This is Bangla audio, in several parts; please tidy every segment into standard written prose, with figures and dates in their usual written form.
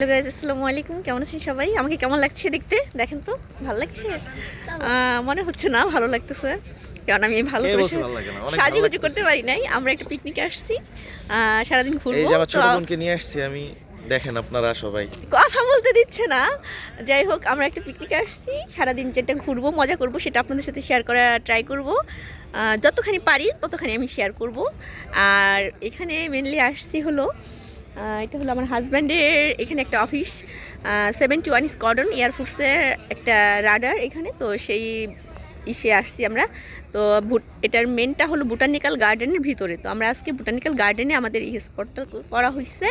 হ্যালো গাইজ, আসসালামু আলাইকুম। কেমন আছেন সবাই? আমাকে কেমন লাগছে দেখতে? দেখেন তো, ভালো লাগছে? মনে হচ্ছে না ভালো লাগতেছে, কারণ আমি ভালো করে সাজুগুজু করতে পারি নাই। আমরা একটা পিকনিকে আসছি, সারাদিন ঘুরবো। এই যে আমার ছোট বোনকে নিয়ে আসছি আমি, দেখেন আপনারা সবাই কথা বলতে দিচ্ছে না। যাই হোক, আমরা একটা পিকনিকে আসছি, সারাদিন যেটা ঘুরবো, মজা করব, সেটা আপনাদের সাথে শেয়ার করার ট্রাই করব। যতখানি পারি ততখানি আমি শেয়ার করব। আর এখানে মেনলি আসছি হলো, এটা হলো আমার হাজব্যান্ডের এখানে একটা অফিস, 71 স্কোয়াড্রন এয়ারফোর্সের একটা রাডার এখানে। তো সেই ইসে আসছি আমরা। তো এটার মেনটা হলো বোটানিক্যাল গার্ডেনের ভিতরে। তো আমরা আজকে বোটানিক্যাল গার্ডেনে আমাদের এই স্পটটা করা হয়েছে।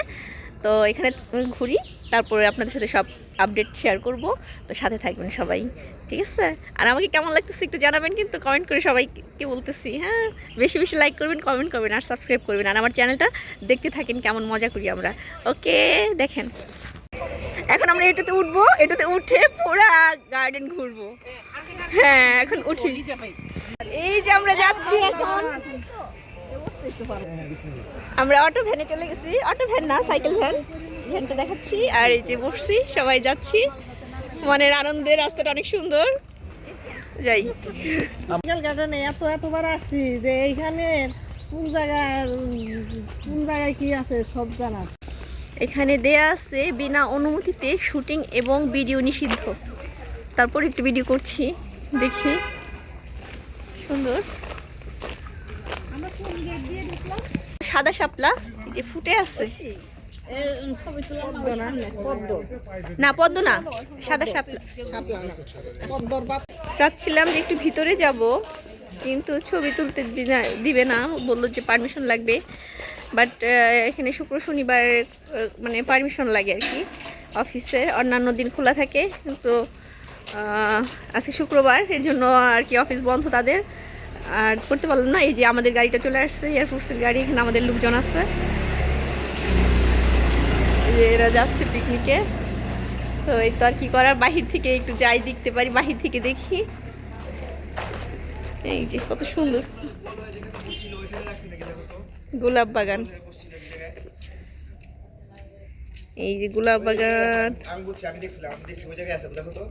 তো এখানে ঘুরি, তারপরে আপনাদের সাথে সব আপডেট শেয়ার করব। তো সাথে থাকবেন সবাই, ঠিক আছে? আর আমাকে কেমন লাগতেছে একটু জানাবেন কিন্তু, কমেন্ট করে সবাইকে বলতেছি। হ্যাঁ, বেশি বেশি লাইক করবেন, কমেন্ট করবেন আর সাবস্ক্রাইব করবেন। আর আমার চ্যানেলটা দেখতে থাকেন, কেমন মজা করি আমরা। ওকে, দেখেন। এখন আমরা এটাতে উঠবো, এটাতে উঠে পুরা গার্ডেন ঘুরবো। হ্যাঁ, এখন উঠি। এই যে আমরা যাচ্ছি এখন, আমরা অটো ভ্যানে চলে গেছি। অটো ভ্যান না, সাইকেল ভ্যান, ভ্যানটা দেখাচ্ছি। আর এই যে বসছি, সবাই যাচ্ছি। মনের আনন্দে, রাস্তাটা অনেক সুন্দর। যাই গার্ডেনে এতবার আসছি যে এইখানে কোন জায়গায় কি আছে সব জানা আছে। এখানে দেয়া আছে বিনা অনুমতিতে শুটিং এবং ভিডিও নিষিদ্ধ। তারপর একটু ভিডিও করছি, দেখি। সুন্দর সাদা শাপলা, এই যে ফুটে আছে। না, পদ্ম না, সাদা শাপলা। চাচ্ছিলাম যে একটু ভিতরে যাব, কিন্তু ছবি তুলতে দিবে না, বললো যে পারমিশন লাগবে। বাট এখানে শুক্র শনিবার মানে পারমিশন লাগে আর কি অফিসে, অন্যান্য দিন খোলা থাকে। কিন্তু আজকে শুক্রবার, এর জন্য আর কি অফিস বন্ধ তাদের, আর করতে পারলাম না। এই যে আমাদের গাড়িটা চলে আসছে, এয়ারফোর্সের গাড়ি। এখানে আমাদের লোকজন আছে, যে এরা যাচ্ছে পিকনিকে। তো এই তো আর কি করার, বাহির থেকে একটু যাই, দেখতে পারি, বাহির থেকে দেখি। এই যে কত সুন্দর গোলাপ বাগান, এই যে গোলাপ বাগান। আমি বলছি, আমি দেখছিলাম, ওই জায়গায় আছে, দেখো তো।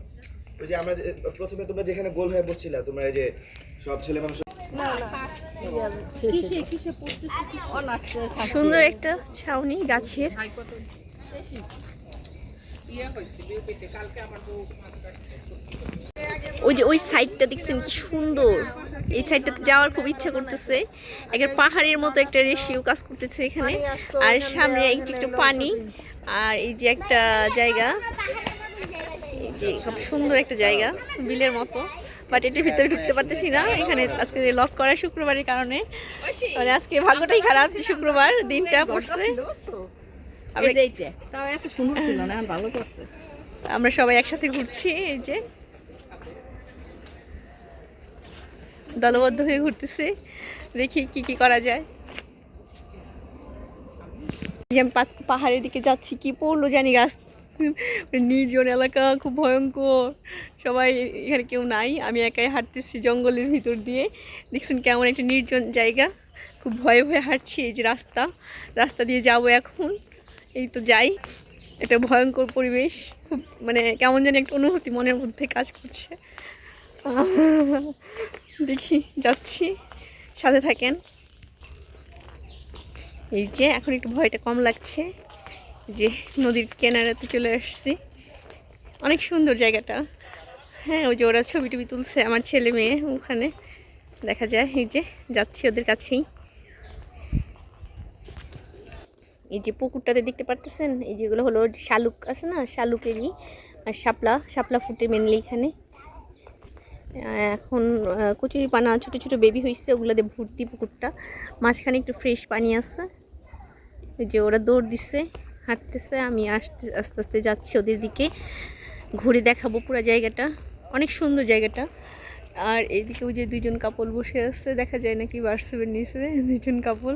ওই যে আমরা প্রথমে তোমরা যেখানে গোল হয়ে বসছিলা, তোমরা এই যে সব ছেলে মানুষ। সুন্দর একটা ছাউনি গাছের। ওই যে ওই সাইডটা দেখছেন কি সুন্দর, এই সাইডটাতে যাওয়ার খুব ইচ্ছা করতেছে। একটা পাহাড়ের মতো একটা রেশিও কাজ করতেছে এখানে। আর সামনে একটু একটু পানি, আর এই যে একটা জায়গা, এই যে কত সুন্দর একটা জায়গা, বিলের মতো। বাট এটার ভিতরে ঢুকতে পারতেছি না, এখানে আজকে লক করা শুক্রবারের কারণে। মানে আজকে ভাগ্যটাই খারাপ যে শুক্রবার দিনটা পড়ছে। আমরা সবাই একসাথে ঘুরছি, এই যে দলবদ্ধ হয়ে ঘুরতেছে। দেখি কি কি করা যায়। যে আমি পাহাড়ের দিকে যাচ্ছি, কি পড়লো জানি গাছ, নির্জন এলাকা, খুব ভয়ঙ্কর। সবাই এখানে কেউ নাই, আমি একাই হাঁটতেছি জঙ্গলের ভিতর দিয়ে। দেখছেন কেমন একটা নির্জন জায়গা, খুব ভয়ে ভয়ে হাঁটছি। এই যে রাস্তা, রাস্তা দিয়ে যাবো এখন। এই তো যাই, একটা ভয়ঙ্কর পরিবেশ, খুব মানে কেমন জানি একটা অনুভূতি মনের মধ্যে কাজ করছে। দেখি, যাচ্ছি, সাথে থাকেন। এই যে এখন একটু ভয়টা কম লাগছে, যে নদীর কিনারাতে চলে আসছি। অনেক সুন্দর জায়গাটা। হ্যাঁ, ওই যে ওরা ছবি টবি তুলছে, আমার ছেলে মেয়ে ওখানে দেখা যায়। এই যে যাচ্ছি ওদের কাছেই। এই যে পুকুরটাতে দেখতে পারতেছেন, এই যেগুলো হলো শালুক আছে না, শালুকেরই। আর শাপলা ফুটে মেনলি এখানে। এখন কচুরি পানা ছোটো ছোটো বেবি হয়েছে, ওগুলোতে ভর্তি পুকুরটা। মাঝখানে একটু ফ্রেশ পানি আছে। ওই যে ওরা দৌড় দিচ্ছে, হাঁটতেছে, আমি আস্তে আস্তে যাচ্ছি ওদের দিকে। ঘুরে দেখাবো পুরো জায়গাটা, অনেক সুন্দর জায়গাটা। আর এইদিকে ওই যে দুইজন কাপল বসে আছে, দেখা যায় নাকি হোয়াটসঅ্যাপের নিচে দুইজন কাপল।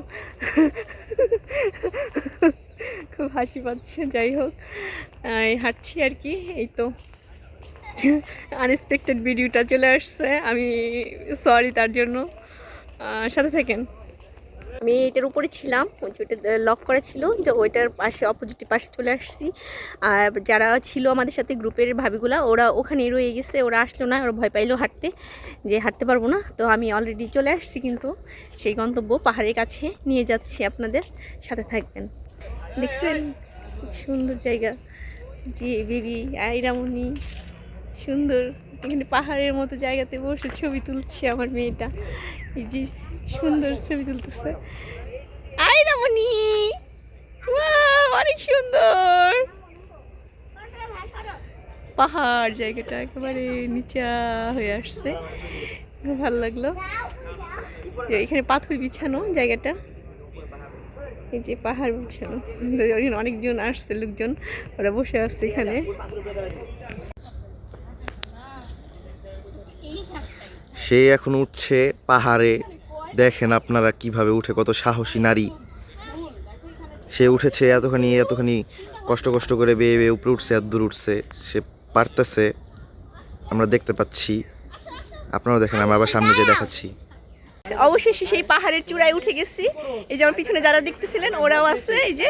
খুব হাসি পাচ্ছে। যাই হোক, হাঁটছি আর কি। এই তো আনএক্সপেক্টেড ভিডিওটা চলে আসছে, আমি সরি তার জন্য। সাথে থাকেন। আমি এটার উপরে ছিলাম, ওই যে ওটা লক করা ছিল, যে ওইটার পাশে অপোজিট পাশে চলে আসছি। আর যারা ছিল আমাদের সাথে গ্রুপের ভাবিগুলা, ওরা ওখানেই রয়ে গেছে, ওরা আসলো না, ওরা ভয় পাইলো হাঁটতে, যে হাঁটতে পারবো না। তো আমি অলরেডি চলে আসছি কিন্তু সেই গন্তব্য পাহাড়ের কাছে নিয়ে যাচ্ছি, আপনাদের সাথে থাকবেন। দেখছেন সুন্দর জায়গা, যে বেবি আইরামনি সুন্দর, এখানে পাহাড়ের মতো জায়গাতে বসে ছবি তুলছে আমার মেয়েটা, এই যে সুন্দর ছবি তুলতেছে। আইরামনি অনেক সুন্দর পাহাড়, জায়গাটা একেবারে নিচা হয়ে আসছে, খুব ভালো লাগলো। এখানে পাথর বিছানো জায়গাটা, এই যে পাহাড় বিছানো, অনেকজন আসছে লোকজন, ওরা বসে আছে এখানে। সে এখন উঠছে পাহাড়ে, দেখেন আপনারা কিভাবে উঠে, কত সাহসী নারী। সে উঠেছে এতখানি কষ্ট করে বেয়ে বেয়ে উপরে উঠছে, এত দূর উঠছে, সে পারতেছে, আমরা দেখতে পাচ্ছি। আপনারাও দেখেন, আমরা আবার সামনে যেয়ে দেখাচ্ছি। অবশেষে সেই পাহাড়ের চূড়ায় উঠে গেছি। এই যে আমার পিছনে যারা দেখতেছিলেন ওরাও আছে, এই যে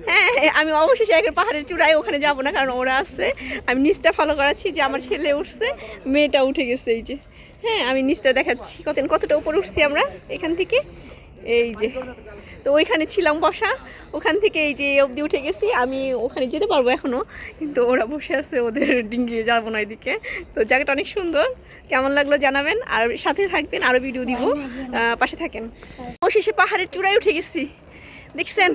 হ্যাঁ, আমি অবশেষে একবার পাহাড়ের চূড়ায়, ওখানে যাব না কারণ ওরা আছে। আমি নিচটা ফলো করাচ্ছি, যে আমার ছেলে উঠছে, মেয়েটা উঠে গেছে, এই যে হ্যাঁ, আমি নিচটা দেখাচ্ছি কতটা উপরে উঠছি আমরা এখান থেকে, এই যে। তো ওইখানে ছিলাম বসা, ওখান থেকে এই যে অবধি উঠে গেছি। আমি ওখানে যেতে পারবো এখনও, কিন্তু ওরা বসে আছে, ওদের ডিঙ্গিয়ে যাবো না এদিকে। তো জায়গাটা অনেক সুন্দর, কেমন লাগলো জানাবেন, আর সাথে থাকবেন, আরও ভিডিও দিব, পাশে থাকেন। অবশেষে পাহাড়ের চূড়ায় উঠে গেছি, দেখছেন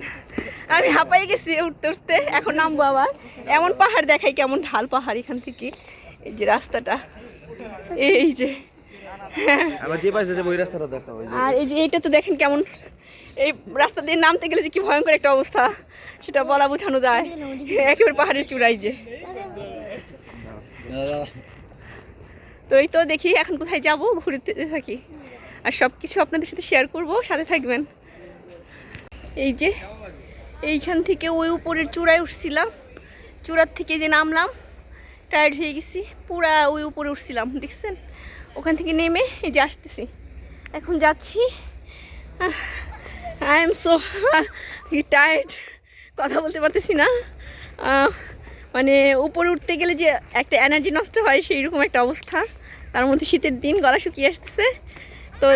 আমি হাঁপাই গেছি উঠতে উঠতে, এখন নামবো আবার। এমন পাহাড় দেখাই, কেমন ঢাল পাহাড় এখান থেকে, এই যে রাস্তাটা, এই যে আমরা যে পাশে যাবো ওই রাস্তাটা দেখাও। আর এই যে এইটা তো দেখেন কেমন, এই রাস্তা দিয়ে নামতে গেলে যে কি ভয়ঙ্কর একটা অবস্থা, সেটা বলা বোঝানো যায়। একেবারে পাহাড়ের চূড়াই যে। তো এই তো দেখি এখন কোথায় যাব, ঘুরতে থাকি, আর সব কিছু আপনাদের সাথে শেয়ার করব, সাথে থাকবেন। এই যে এইখান থেকে ওই উপরের চূড়ায় উঠছিলাম, চূড়ার থেকে যে নামলাম, টায়ার্ড হয়ে গেছি, পুরা ওই উপরে উঠছিলাম, দেখছেন। ওখান থেকে নেমে এই যে আসতেছি, এখন যাচ্ছি। আই এম সো টায়ার্ড, কথা বলতে পারতেছি না। মানে উপরে উঠতে গেলে যে একটা এনার্জি নষ্ট হয়, সেই রকম একটা অবস্থা। তার মধ্যে শীতের দিন, গলা শুকিয়ে আসতেছে। তো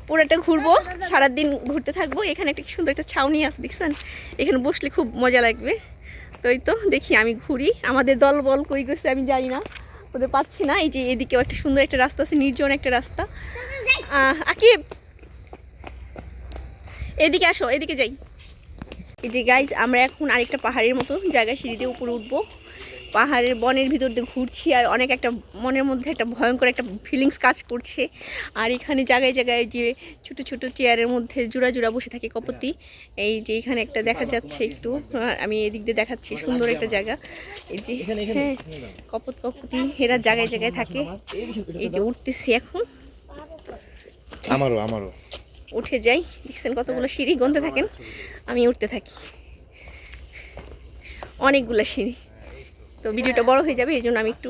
পুরোটা ঘুরবো, সারাদিন ঘুরতে থাকবো। এখানে একটা সুন্দর একটা ছাউনি আছে, দেখছেন, এখানে বসলে খুব মজা লাগবে। তো এই তো দেখি, আমি ঘুরি, আমাদের দল বল কই গেছে আমি জানি না, ওদের পাচ্ছি না। এই যে এদিকেও একটা সুন্দর একটা রাস্তা আছে, নির্জন একটা রাস্তা। আকিব এদিকে আসো, এদিকে যাই। এই যে গাইজ, আমরা এখন আরেকটা পাহাড়ের মতো জায়গায় সিঁড়িতে উপরে উঠবো। পাহাড়ের বনের ভিতর দিয়ে ঘুরছি, আর অনেক একটা মনের মধ্যে একটা ভয়ঙ্কর একটা ফিলিংস কাজ করছে। আর এখানে জায়গায় জায়গায় যে ছোটো ছোটো চেয়ারের মধ্যে জোড়া জোড়া বসে থাকে কপতি, এই যে এখানে একটা দেখা যাচ্ছে একটু, আমি এদিক দিয়ে দেখাচ্ছি, সুন্দর একটা জায়গা। এই যে হ্যাঁ, কপতি এরা জায়গায় জায়গায় থাকে। এই যে উঠতেছি এখন, আমারও উঠে যাই, দেখছেন কতগুলো সিঁড়ি, গুনতে থাকেন, আমি উঠতে থাকি, অনেকগুলো সিঁড়ি। তো ভিডিওটা বড় হয়ে যাবে, এই জন্য আমি একটু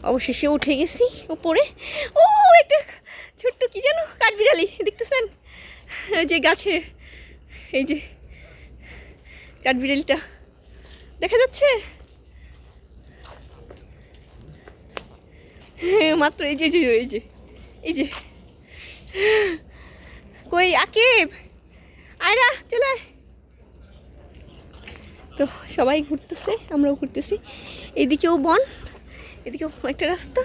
অবশেষে উঠে গেছি উপরে। ও একটা ছোট্ট কি যেন কাঠবিড়ালি, দেখতেছেন ওই যে গাছে, এই যে কাঠবিড়ালিটা দেখা যাচ্ছে মাত্র, এই যে এই যে এই যে কই আকিব আয়রা চলে। তো সবাই ঘুরতেছে, আমরাও ঘুরতেছি। এদিকেও বন, এদিকেও একটা রাস্তা,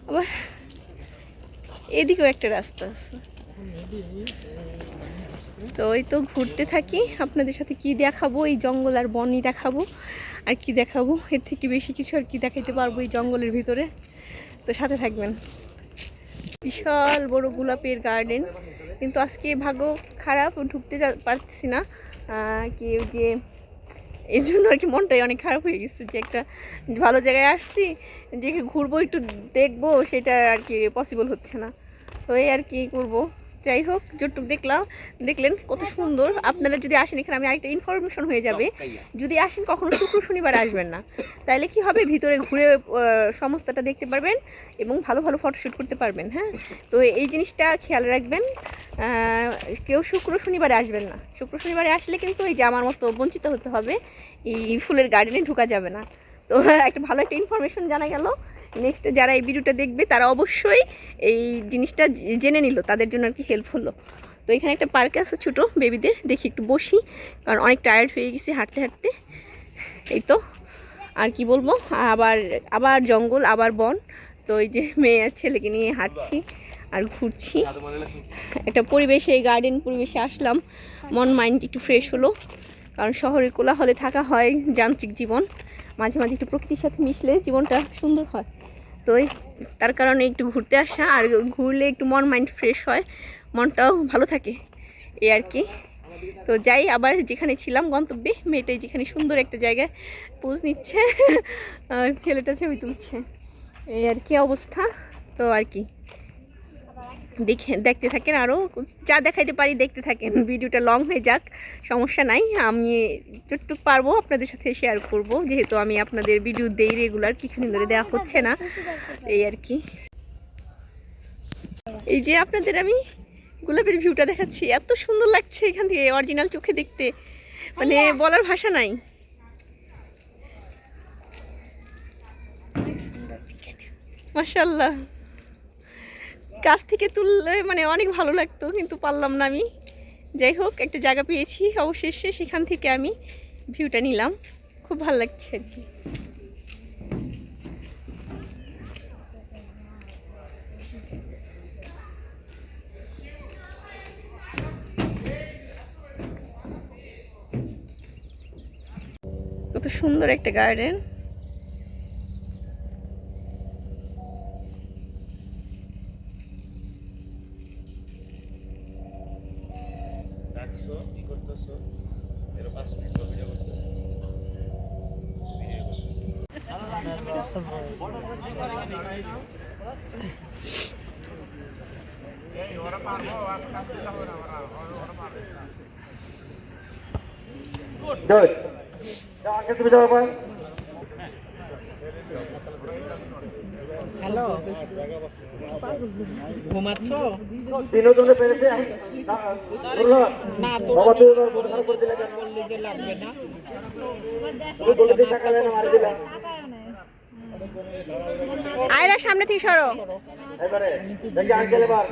আবার এদিকেও একটা রাস্তা আছে। তো ওই তো ঘুরতে থাকি, আপনাদের সাথে কি দেখাবো, এই জঙ্গল আর বনই দেখাবো, আর কি দেখাবো, এর থেকে বেশি কিছু আর কি দেখাইতে পারবো এই জঙ্গলের ভিতরে। তো সাথে থাকবেন। বিশাল বড় গোলাপের গার্ডেন, কিন্তু আজকে ভাগ্য খারাপ, ঢুকতে পারতেছি না। কি যে এই জন্য আর কি মনটাই অনেক খারাপ হয়ে গেছে, যে একটা ভালো জায়গায় আসছি, যে ঘুরবো একটু দেখবো, সেটা আর কি পসিবল হচ্ছে না। তো এই আর কি করবো, যাই হোক যতটুকু দেখলেন কত সুন্দর। আপনারা যদি আসেন এখানে, আমি আরেকটা ইনফরমেশন হয়ে যাবে, যদি আসেন কখনো শুক্র শনিবার আসবেন না, তাইলে কি হবে, ভিতরে ঘুরে সমস্তটা দেখতে পারবেন এবং ভালো ভালো ফটোশ্যুট করতে পারবেন। হ্যাঁ, তো এই জিনিসটা খেয়াল রাখবেন। কেউ শুক্র শনিবারে আসবেন না। শুক্র শনিবারে আসলে কিন্তু এই যে আমার মতো বঞ্চিত হতে হবে, এই ফুলের গার্ডেনে ঢোকা যাবে না। তো একটা ভালো একটা ইনফরমেশন জানা গেল। নেক্সট যারা এই ভিডিওটা দেখবে তারা অবশ্যই এই জিনিসটা জেনে নিল, তাদের জন্য আর কি হেল্প হলো। তো এখানে একটা পার্ক আছে ছোটো বেবিদের, দেখি একটু বসি, কারণ অনেক টায়ার্ড হয়ে গেছি হাঁটতে হাঁটতে। এই তো আর কি বলবো, আবার আবার জঙ্গল, আবার বন। তো এই যে মেয়ে আর ছেলেকে নিয়ে হাঁটছি আর ঘুরছি একটা পরিবেশে, এই গার্ডেন পরিবেশে আসলাম, মন মাইন্ড একটু ফ্রেশ হলো। কারণ শহরের কোলাহলে থাকা হয়, যান্ত্রিক জীবন, মাঝে মাঝে একটু প্রকৃতির সাথে মিশলে জীবনটা সুন্দর হয়। তো তার কারণে একটু ঘুরতে আসা, আর ঘুরলে একটু মন মাইন্ড ফ্রেশ হয়, মনটাও ভালো থাকে, এই আর কি। তো যাই, আবার যেখানে ছিলাম গন্তব্যে, মেয়েটাই যেখানে সুন্দর একটা জায়গায় পোজ নিচ্ছে, ছেলেটা ছবি তুলছে, এই আর কি অবস্থা। তো আর কি দেখতে থাকেন, আরও যা দেখাইতে পারি দেখতে থাকেন। ভিডিওটা লং হয়ে যাক, সমস্যা নাই, আমি যতটুকু পারবো আপনাদের সাথে শেয়ার করব, যেহেতু আমি আপনাদের ভিডিও দেই রেগুলার, কিছুদিন ধরে দেওয়া হচ্ছে না, এই আর কি। এই যে আপনাদের আমি গোলাপের ভিউটা দেখাচ্ছি, এত সুন্দর লাগছে এখান থেকে অরিজিনাল চোখে দেখতে, মানে বলার ভাষা নাই। মাশাআল্লাহ, কাছ থেকে তুললে মানে অনেক ভালো লাগতো, কিন্তু পারলাম না আমি। যাই হোক, একটা জায়গা পেয়েছি অবশেষে, সেখান থেকে আমি ভিউটা নিলাম, খুব ভালো লাগছে আর কি। কত সুন্দর একটা গার্ডেন। হ্যালো, ঘুমাচ্ছ? বিনোদনে পেরেছে না, বাবা তুই এবার বোঝার করে দিলে কেন? বললি যে লাগবে না। তুমি বলে দিয়ে টাকা দেন আর দিলা আয়রা সামনে থেকে সরো। এবারে দেখি আঙ্কেল এবার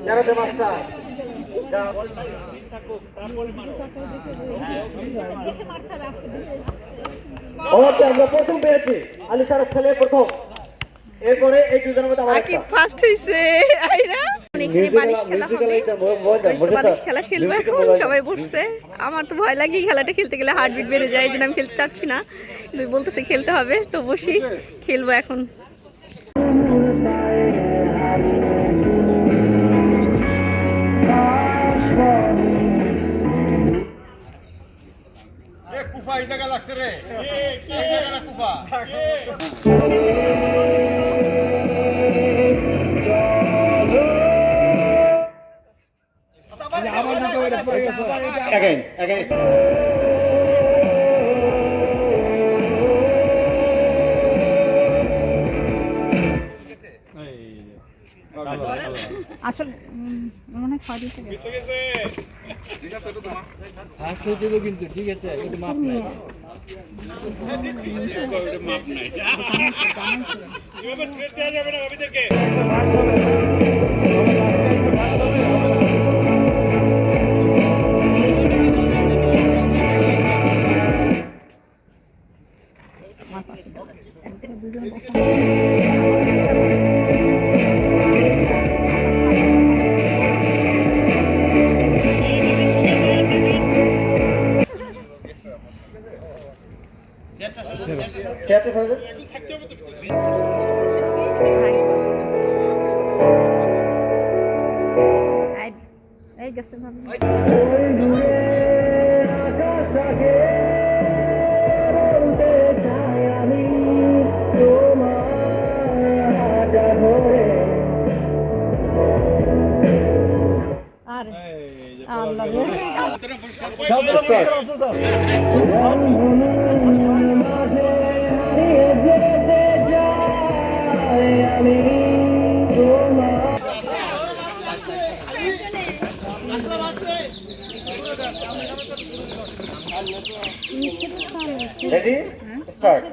যারা দে মাস্টার ওকে, আমরা প্রথম পেয়েছি আলী স্যার ছেলে প্রথম, এরপরে এই দুজনের মধ্যে আমার আকিব ফার্স্ট হইছে। আয়রা এখানে বালিশ খেলা হবে, তো বালিশ খেলা খেলবো এখন, সবাই বসছে। আমার তো ভয় লাগে খেলাটা খেলতে গেলে, হার্টবিট বেড়ে যায়, এই জন্য আমি খেলতে চাচ্ছি না, কিন্তু বলতেছে খেলতে হবে, তো বসি খেলবো এখন। কুফা এই জায়গা লাগছে রে, এই জায়গাটা কুফা। আসলে মনে হয় ফার্স্ট হয়েছে তো, কিন্তু ঠিক আছে, কিন্তু মাপ নাই। এই গেছে ভাবি। আল্লাহ স্টার্ট।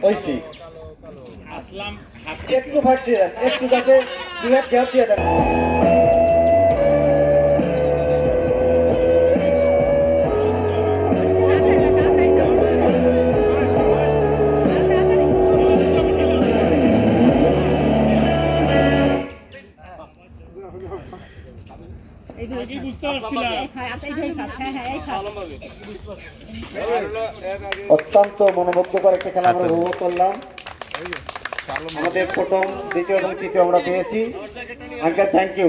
ঐশী একটু ভাগ দিয়ে দেন, একটু যাতে 2 হাত গ্যাপ দিয়ে দেন। অত্যন্ত মনোমুগ্ধকর একটা খেলা আমরা উপভোগ করলাম। আমাদের প্রথম, দ্বিতীয় এবং তৃতীয় আমরা পেয়েছি। Uncle thank you.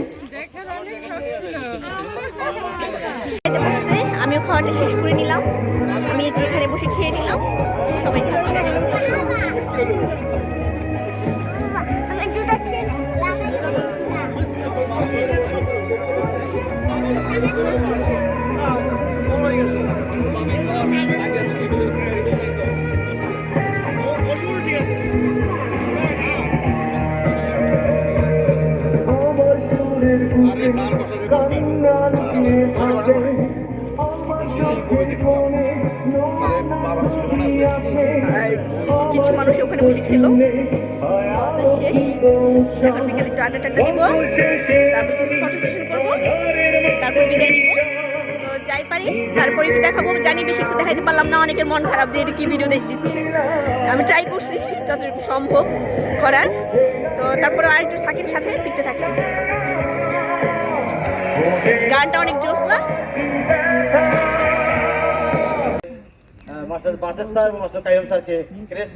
আমিও খাওয়াটা শেষ করে নিলাম। আমি এই যে এখানে বসে খেয়ে নিলাম, সবাই খাচ্ছে। কিছু মানুষ ওখানে বসে খেলো, শেষ। এখন বিকেলে একটু আড্ডা টাড্ডা দিব, তারপর ফটো সেশন করবো, তারপর বিদায় নিব। তো যাই পারি তারপরে একটু দেখাবো। জানি বেশি কিছু দেখাইতে পারলাম না, অনেকের মন খারাপ যে এটা কি ভিডিও দিচ্ছে। আমি ট্রাই করছি যতটুকু সম্ভব করার। তো তারপরে আর একটু থাকেন, সাথে দেখতে থাকেন। গানটা অনেক জোস না? মাস্টার বাসের স্যার এবং মাস্টার কাইম স্যারকে ক্রেস্ট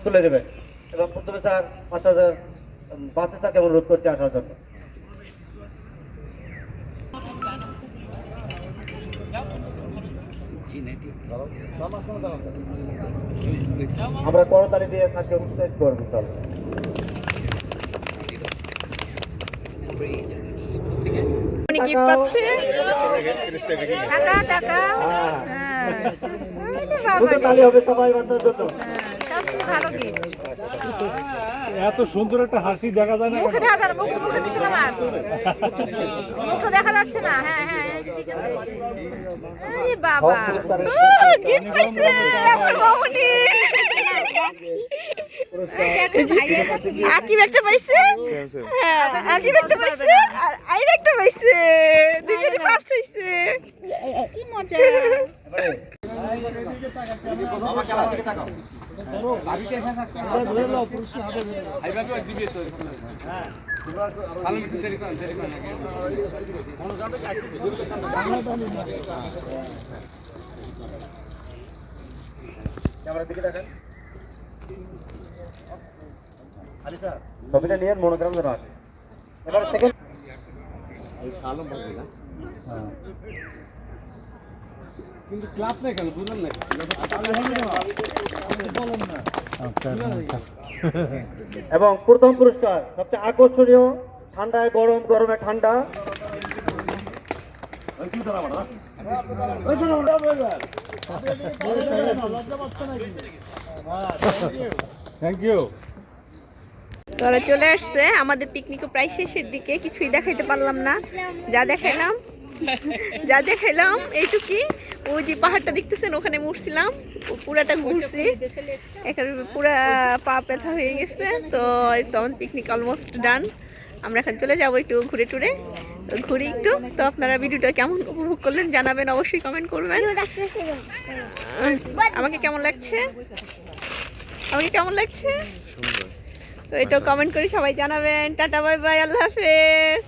তুলে দেবেন এবং প্রথমে স্যার মাস্টার বাসের স্যারকে অনুরোধ করছি আসার জন্য। আমরা করতালি দিয়ে স্যারকে উৎসাহিত করবো। চলো গিফট পাচ্ছে টাকা টাকা দুটো তালি হবে সবাই বাচ্চার জন্য। সবচেয়ে ভালো গিফট। এত সুন্দর একটা হাসি দেখা যায় না। মুখে দেখা যায় না, মুখে দিছে না আমার। মুখে দেখা যাচ্ছে না। হ্যাঁ হ্যাঁ ঠিক আছে। আরে বাবা গিফট পাইছে আমার মামুনি। আকিব একটা পাইছে, হ্যাঁ আকিব একটা পাইছে, আর আইরা একটা পাইছে। দুজনে ফার্স্ট হইছে। কি মজা। ছবিটা নিয়ে মনোগ্রাম যেন আসে। এবার সেকেন্ড কিন্তু ক্লাব নাই কেন বুঝলাম না। এবং প্রথম পুরস্কার সবচেয়ে আকর্ষণীয়, ঠান্ডায় গরম, গরমে ঠান্ডা। Thank you. তোরা চলে আসছে। আমাদের পিকনিকও প্রায় শেষের দিকে, কিছুই দেখাইতে পারলাম না। যা দেখাইলাম এইটুকুই। ওই যে পাহাড়টা দেখতেছেন, ওখানে উঠছিলাম, পুরাটা ঘুরছি, এখানে পুরা পা ব্যথা হয়ে গেছে। তো তখন পিকনিক অলমোস্ট ডান। আমরা এখন চলে যাবো একটু ঘুরে টুরে, ঘুরি একটু। তো আপনারা ভিডিওটা কেমন উপভোগ করলেন জানাবেন, অবশ্যই কমেন্ট করবেন। আমাকে কেমন লাগছে তো এটাও কমেন্ট করে সবাই জানাবেন। টাটা বাই বাই, আল্লাহ হাফেজ।